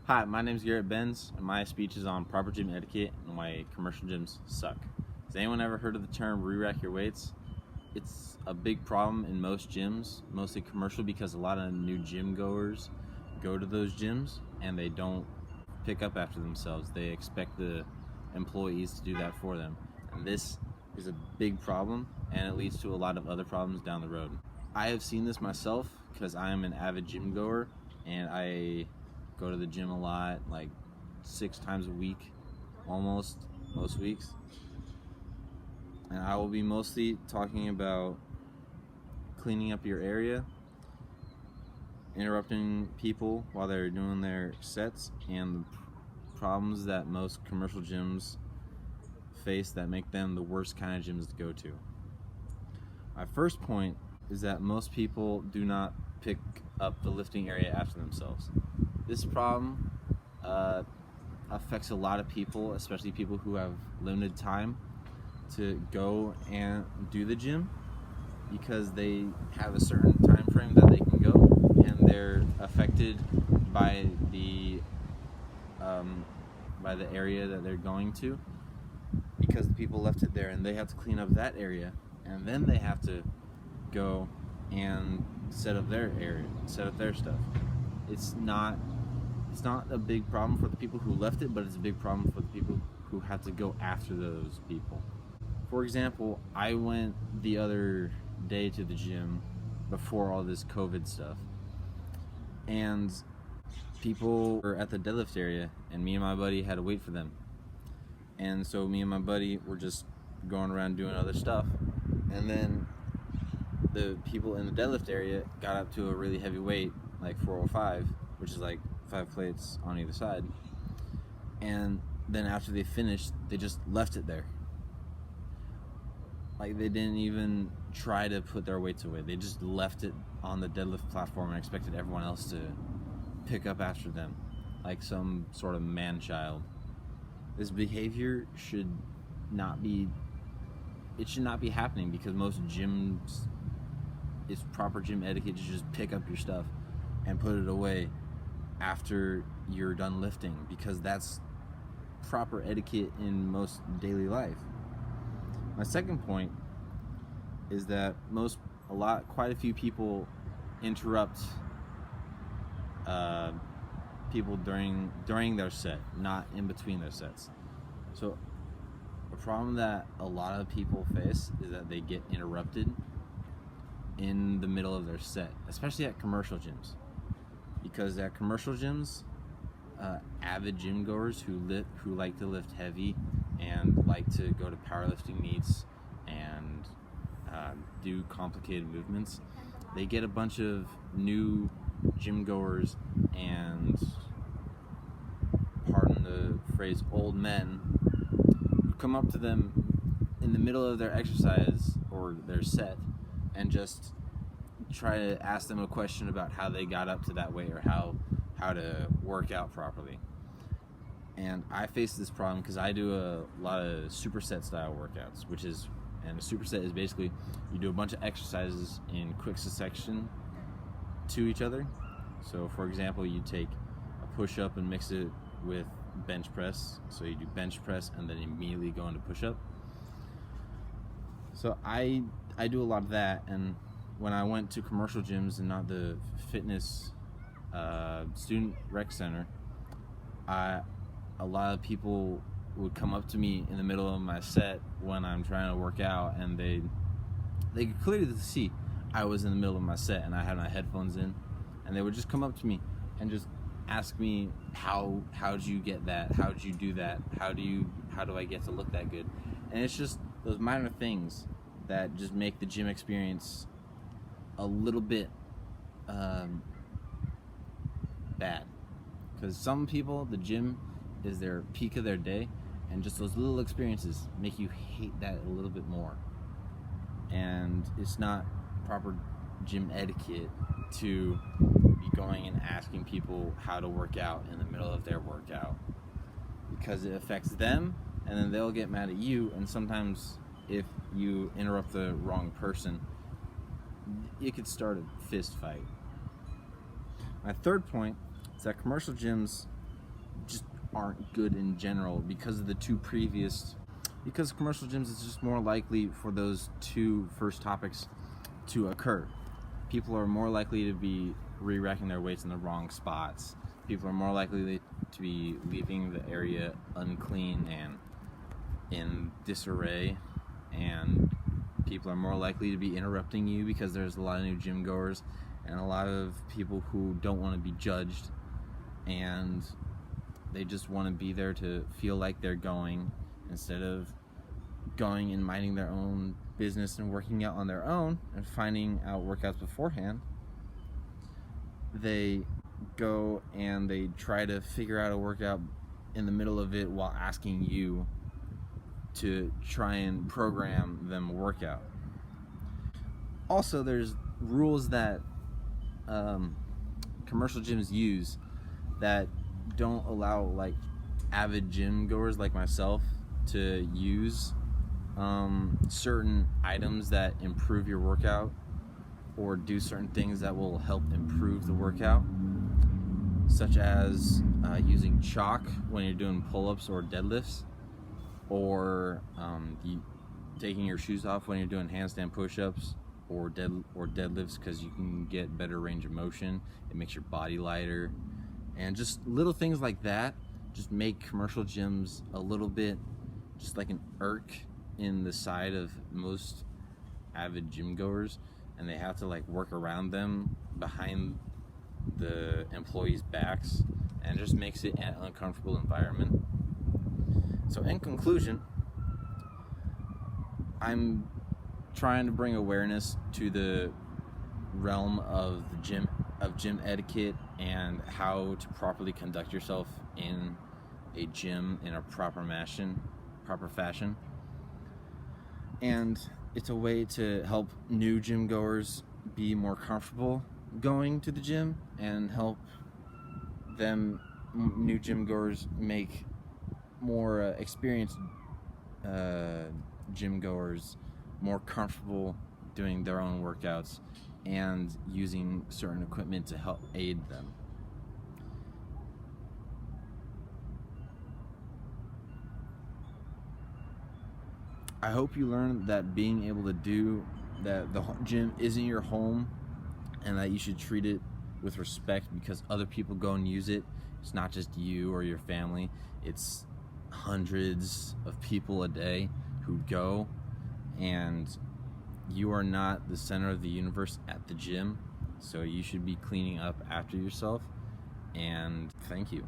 Hi, my name is Garrett Benz, and my speech is on proper gym etiquette and why commercial gyms suck. Has anyone ever heard of the term re-rack your weights? It's a big problem in most gyms, mostly commercial, because a lot of new gym goers go to those gyms and they don't pick up after themselves. They expect the employees to do that for them. And this is a big problem, and it leads to a lot of other problems down the road. I have seen this myself because I am an avid gym goer and I go to the gym a lot, like 6 times a week, almost, most weeks. And I will be mostly talking about cleaning up your area, interrupting people while they're doing their sets, and the problems that most commercial gyms face that make them the worst kind of gyms to go to. My first point is that most people do not pick up the lifting area after themselves. This problem affects a lot of people, especially people who have limited time to go and do the gym, because they have a certain time frame that they can go, and they're affected by the area that they're going to, because the people left it there and they have to clean up that area, and then they have to go and set up their area, set up their stuff. It's not a big problem for the people who left it, but it's a big problem for the people who have to go after those people. For example, I went the other day to the gym before all this COVID stuff, and people were at the deadlift area, and me and my buddy had to wait for them. And so me and my buddy were just going around doing other stuff, and then the people in the deadlift area got up to a really heavy weight, like 405, which is like 5 plates on either side. And then after they finished, they just left it there. Like, they didn't even try to put their weights away. They just left it on the deadlift platform and expected everyone else to pick up after them, like some sort of man-child. This behavior should not be happening, because most gyms, it's proper gym etiquette to just pick up your stuff and put it away after you're done lifting, because that's proper etiquette in most daily life. My second point is that quite a few people interrupt people during their set, not in between their sets. So a problem that a lot of people face is that they get interrupted in the middle of their set, especially at commercial gyms. Because at commercial gyms, avid gym goers who like to lift heavy and like to go to powerlifting meets and do complicated movements, they get a bunch of new gym goers and, pardon the phrase, old men who come up to them in the middle of their exercise or their set and just try to ask them a question about how they got up to that weight, or how to work out properly. And I face this problem because I do a lot of superset style workouts, and a superset is basically you do a bunch of exercises in quick succession to each other. So for example, you take a push-up and mix it with bench press. So you do bench press and then immediately go into push-up. So I do a lot of that, and when I went to commercial gyms and not the fitness student rec center, a lot of people would come up to me in the middle of my set when I'm trying to work out, and they could clearly see I was in the middle of my set and I had my headphones in, and they would just come up to me and just ask me, how'd you get that? How'd you do that? How do I get to look that good? And it's just those minor things that just make the gym experience a little bit bad. Because some people, the gym is their peak of their day, and just those little experiences make you hate that a little bit more. And it's not proper gym etiquette to be going and asking people how to work out in the middle of their workout, because it affects them, and then they'll get mad at you, and sometimes if you interrupt the wrong person, it could start a fist fight. My third point is that commercial gyms aren't good in general because of the two previous. Because commercial gyms, it's just more likely for those two first topics to occur. People are more likely to be re-racking their weights in the wrong spots. People are more likely to be leaving the area unclean and in disarray, and people are more likely to be interrupting you because there's a lot of new gym goers and a lot of people who don't want to be judged, and they just want to be there to feel like they're going instead of going and minding their own business and working out on their own and finding out workouts beforehand. They go and they try to figure out a workout in the middle of it while asking you to try and program them a workout. Also, there's rules that commercial gyms use that don't allow like avid gym goers like myself to use certain items that improve your workout or do certain things that will help improve the workout, such as using chalk when you're doing pull-ups or deadlifts, or taking your shoes off when you're doing handstand push-ups or deadlifts, because you can get better range of motion. It makes your body lighter, and just little things like that just make commercial gyms a little bit just like an irk in the side of most avid gym goers, and they have to like work around them behind the employees' backs, and it just makes it an uncomfortable environment. So in conclusion, I'm trying to bring awareness to the realm of gym etiquette and how to properly conduct yourself in a gym in a proper fashion. And it's a way to help new gym goers be more comfortable going to the gym, and help them new gym goers make more experienced gym goers more comfortable doing their own workouts and using certain equipment to help aid them. I hope you learn that being able to do that, the gym isn't your home, and that you should treat it with respect because other people go and use it. It's not just you or your family, it's hundreds of people a day who go, and you are not the center of the universe at the gym, so you should be cleaning up after yourself. And thank you.